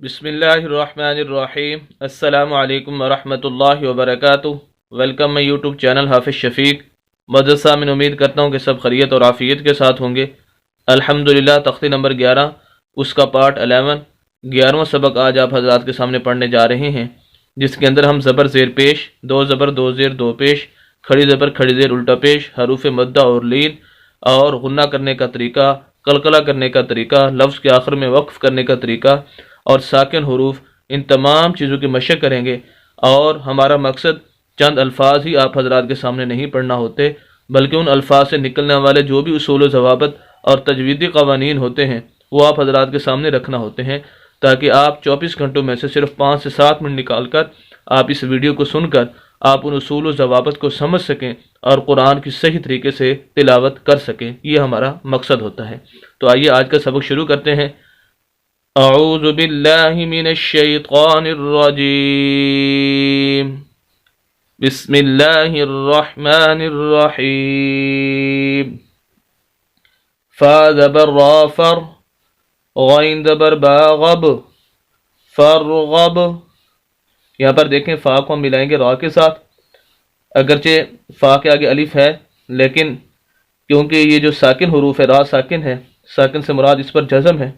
بسم اللہ الرحمن الرحیم۔ السلام علیکم ورحمۃ اللہ وبرکاتہ۔ ویلکم میں یوٹیوب چینل حافظ شفیق مدرسہ میں امید کرتا ہوں کہ سب خیریت اور عافیت کے ساتھ ہوں گے۔ الحمدللہ تختی نمبر 11 اس کا پارٹ 11 11واں سبق آج آپ حضرات کے سامنے پڑھنے جا رہے ہیں، جس کے اندر ہم زبر زیر پیش، دو زبر دو زیر دو پیش، کھڑی زبر کھڑی زیر الٹا پیش، حروف مدہ اور لین اور غنہ کرنے کا طریقہ، قلقلہ کرنے کا طریقہ، لفظ کے آخر میں وقف کرنے کا طریقہ اور ساکن حروف، ان تمام چیزوں کی مشق کریں گے۔ اور ہمارا مقصد چند الفاظ ہی آپ حضرات کے سامنے نہیں پڑھنا ہوتے، بلکہ ان الفاظ سے نکلنے والے جو بھی اصول و ضوابط اور تجویدی قوانین ہوتے ہیں وہ آپ حضرات کے سامنے رکھنا ہوتے ہیں، تاکہ آپ 24 گھنٹوں میں سے صرف 5 سے 7 منٹ نکال کر آپ اس ویڈیو کو سن کر آپ ان اصول و ضوابط کو سمجھ سکیں اور قرآن کی صحیح طریقے سے تلاوت کر سکیں۔ یہ ہمارا مقصد ہوتا ہے۔ تو آئیے آج کا سبق شروع کرتے ہیں۔ اعوذ باللہ من الشیطان الرجیم، بسم اللہ الرحمن الرحیم۔ فا زبر را فر، غین زبر با غب، فرغب۔ یہاں پر دیکھیں فا کو ہم ملائیں گے را کے ساتھ، اگرچہ فا کے آگے الف ہے، لیکن کیونکہ یہ جو ساکن حروف ہے، را ساکن ہے، ساکن سے مراد اس پر جزم ہے،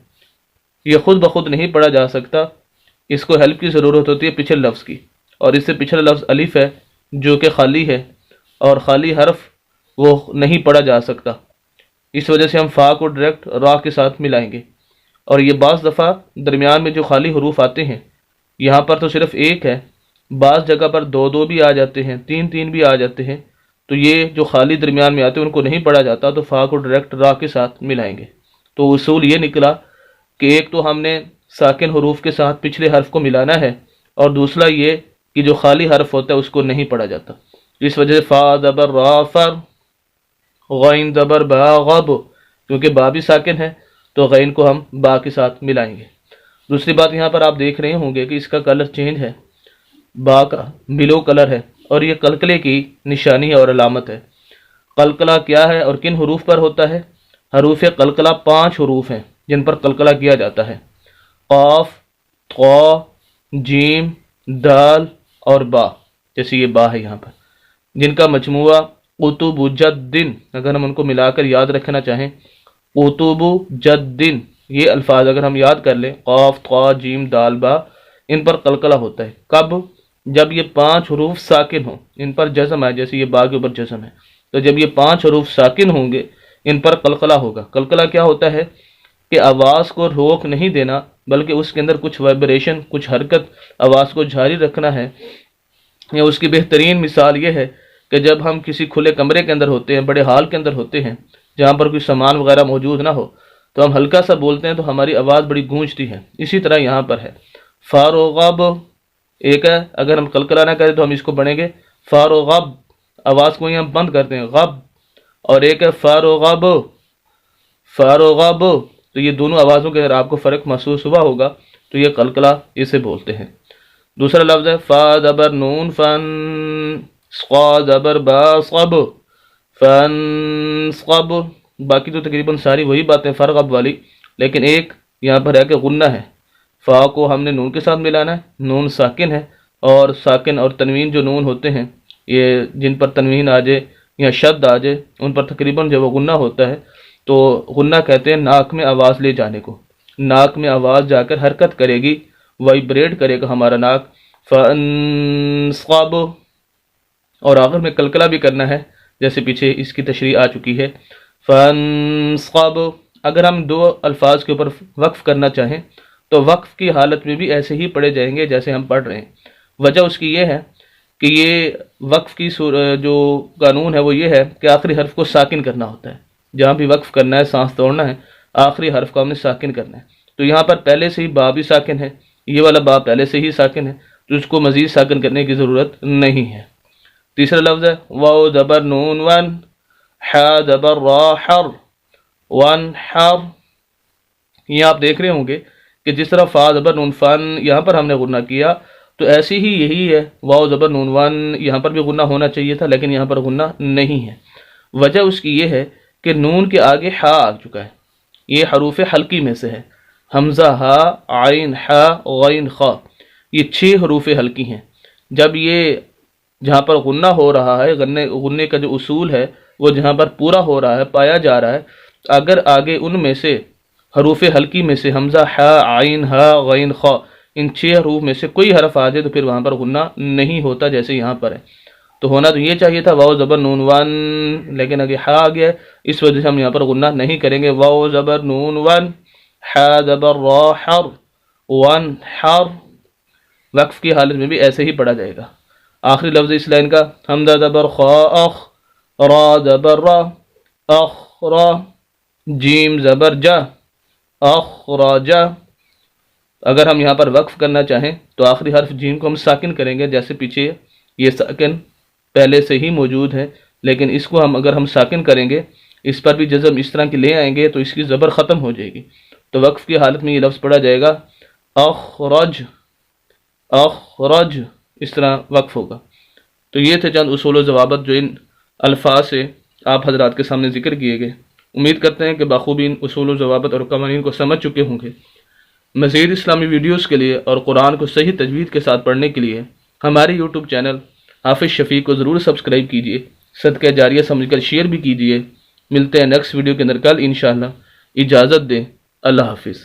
یہ خود بخود نہیں پڑھا جا سکتا، اس کو ہیلپ کی ضرورت ہوتی ہے پچھلے لفظ کی، اور اس سے پچھلا لفظ الف ہے جو کہ خالی ہے، اور خالی حرف وہ نہیں پڑھا جا سکتا، اس وجہ سے ہم فا کو ڈائریکٹ را کے ساتھ ملائیں گے۔ اور یہ بعض دفعہ درمیان میں جو خالی حروف آتے ہیں، یہاں پر تو صرف ایک ہے، بعض جگہ پر دو دو بھی آ جاتے ہیں، تین تین بھی آ جاتے ہیں، تو یہ جو خالی درمیان میں آتے ہیں ان کو نہیں پڑھا جاتا، تو فا کو ڈائریکٹ را کے ساتھ ملائیں گے۔ تو اصول یہ نکلا کہ ایک تو ہم نے ساکن حروف کے ساتھ پچھلے حرف کو ملانا ہے، اور دوسرا یہ کہ جو خالی حرف ہوتا ہے اس کو نہیں پڑھا جاتا، اس وجہ سے فا زبر را فر، غین زبر با غب، کیونکہ با بھی ساکن ہے تو غین کو ہم با کے ساتھ ملائیں گے۔ دوسری بات یہاں پر آپ دیکھ رہے ہوں گے کہ اس کا کلر چینج ہے، با کا بلو کلر ہے، اور یہ قلقلے کی نشانی اور علامت ہے۔ قلقلہ کیا ہے اور کن حروف پر ہوتا ہے؟ حروف قلقلہ 5 حروف ہیں جن پر قلقلہ کیا جاتا ہے، قاف، طا، جیم، دال اور با، جیسے یہ با ہے یہاں پر، جن کا مجموعہ قطب جدن، اگر ہم ان کو ملا کر یاد رکھنا چاہیں، قطب جدن، یہ الفاظ اگر ہم یاد کر لیں، قاف، طا، جیم، دال، با، ان پر قلقلہ ہوتا ہے۔ کب؟ جب یہ 5 حروف ساکن ہوں، ان پر جزم ہے، جیسے یہ با کے اوپر جزم ہے، تو جب یہ 5 حروف ساکن ہوں گے ان پر قلقلہ ہوگا۔ قلقلہ کیا ہوتا ہے کہ آواز کو روک نہیں دینا، بلکہ اس کے اندر کچھ وائبریشن، کچھ حرکت، آواز کو جاری رکھنا ہے۔ یا اس کی بہترین مثال یہ ہے کہ جب ہم کسی کھلے کمرے کے اندر ہوتے ہیں، بڑے ہال کے اندر ہوتے ہیں، جہاں پر کوئی سامان وغیرہ موجود نہ ہو، تو ہم ہلکا سا بولتے ہیں تو ہماری آواز بڑی گونجتی ہے، اسی طرح یہاں پر ہے۔ فاروغب ایک ہے، اگر ہم قلقلہ نہ کریں تو ہم اس کو پڑھیں گے فاروغب، آواز کو ہم بند کرتے ہیں غب، اور ایک ہے فاروغب، فاروغب، تو یہ دونوں آوازوں کے اگر آپ کو فرق محسوس ہوا ہوگا تو یہ قلقلہ اسے بولتے ہیں۔ دوسرا لفظ ہے فا زبر نون فن، صا زبر با صب، فن صب۔ باقی تو تقریباً ساری وہی باتیں فرغب والی، لیکن ایک یہاں پر ہے کہ غنہ ہے، فا کو ہم نے نون کے ساتھ ملانا ہے، نون ساکن ہے، اور ساکن اور تنوین جو نون ہوتے ہیں، یہ جن پر تنوین آ جائے یا شد آ جائے ان پر تقریباً جب وہ غنہ ہوتا ہے تو غنہ کہتے ہیں ناک میں آواز لے جانے کو، ناک میں آواز جا کر حرکت کرے گی، وائبریٹ کرے گا ہمارا ناک، فانصب، اور آخر میں قلقلہ بھی کرنا ہے، جیسے پیچھے اس کی تشریح آ چکی ہے، فانصب۔ اگر ہم 2 الفاظ کے اوپر وقف کرنا چاہیں تو وقف کی حالت میں بھی ایسے ہی پڑھے جائیں گے جیسے ہم پڑھ رہے ہیں۔ وجہ اس کی یہ ہے کہ یہ وقف کی جو قانون ہے وہ یہ ہے کہ آخری حرف کو ساکن کرنا ہوتا ہے، جہاں بھی وقف کرنا ہے، سانس توڑنا ہے، آخری حرف کو ہم نے ساکن کرنا ہے۔ تو یہاں پر پہلے سے ہی با بھی ساکن ہے، یہ والا با پہلے سے ہی ساکن ہے، تو اس کو مزید ساکن کرنے کی ضرورت نہیں ہے۔ تیسرا لفظ ہے واو زبر نون ون، حا زبر را حر، ون حر۔ یہ آپ دیکھ رہے ہوں گے کہ جس طرح فا زبر نون فن یہاں پر ہم نے غنہ کیا، تو ایسی ہی یہی ہے واو زبر نون ون، یہاں پر بھی غنہ ہونا چاہیے تھا لیکن یہاں پر غنہ نہیں ہے۔ وجہ اس کی یہ ہے کہ نون کے آگے ہا آ چکا ہے، یہ حروف حلقی میں سے ہے، حمزہ ہا، عین ہا، غین خا، یہ 6 حروف حلقی ہیں۔ جب یہ جہاں پر غنہ ہو رہا ہے، غنے کا جو اصول ہے وہ جہاں پر پورا ہو رہا ہے، پایا جا رہا ہے، اگر آگے ان میں سے حروف حلقی میں سے حمزہ ہا، عین ہا، غین خا، ان 6 حروف میں سے کوئی حرف آ جائے تو پھر وہاں پر غنہ نہیں ہوتا، جیسے یہاں پر ہے۔ تو ہونا تو یہ چاہیے تھا واو زبر نون ون، لیکن اگر ہا آ گیا ہے، اس وجہ سے ہم یہاں پر غنہ نہیں کریں گے۔ واو زبر نون ون، ہا زبر را حر، ون حر، وقف کی حالت میں بھی ایسے ہی پڑھا جائے گا۔ آخری لفظ اس لائن کا حمزہ زبر خا اخ، را زبر را، اخ را، جیم زبر جا، اخراجا۔ اگر ہم یہاں پر وقف کرنا چاہیں تو آخری حرف جیم کو ہم ساکن کریں گے، جیسے پیچھے یہ ساکن پہلے سے ہی موجود ہے، لیکن اس کو اگر ہم ساکن کریں گے، اس پر بھی جزم اس طرح کی لے آئیں گے تو اس کی زبر ختم ہو جائے گی، تو وقف کی حالت میں یہ لفظ پڑھا جائے گا اخرج، اخرج، اس طرح وقف ہوگا۔ تو یہ تھے چند اصول و ضوابط جو ان الفاظ سے آپ حضرات کے سامنے ذکر کیے گئے۔ امید کرتے ہیں کہ بخوبی ان اصول و ضوابط اور قوانین کو سمجھ چکے ہوں گے۔ مزید اسلامی ویڈیوز کے لیے اور قرآن کو صحیح تجوید کے ساتھ پڑھنے کے لیے ہمارے یوٹیوب چینل حافظ شفیع کو ضرور سبسکرائب کیجیے، صدقہ جاریہ سمجھ کر شیئر بھی کیجیے۔ ملتے ہیں نیکسٹ ویڈیو کے اندر کل انشاءاللہ۔ اجازت دیں، اللہ حافظ۔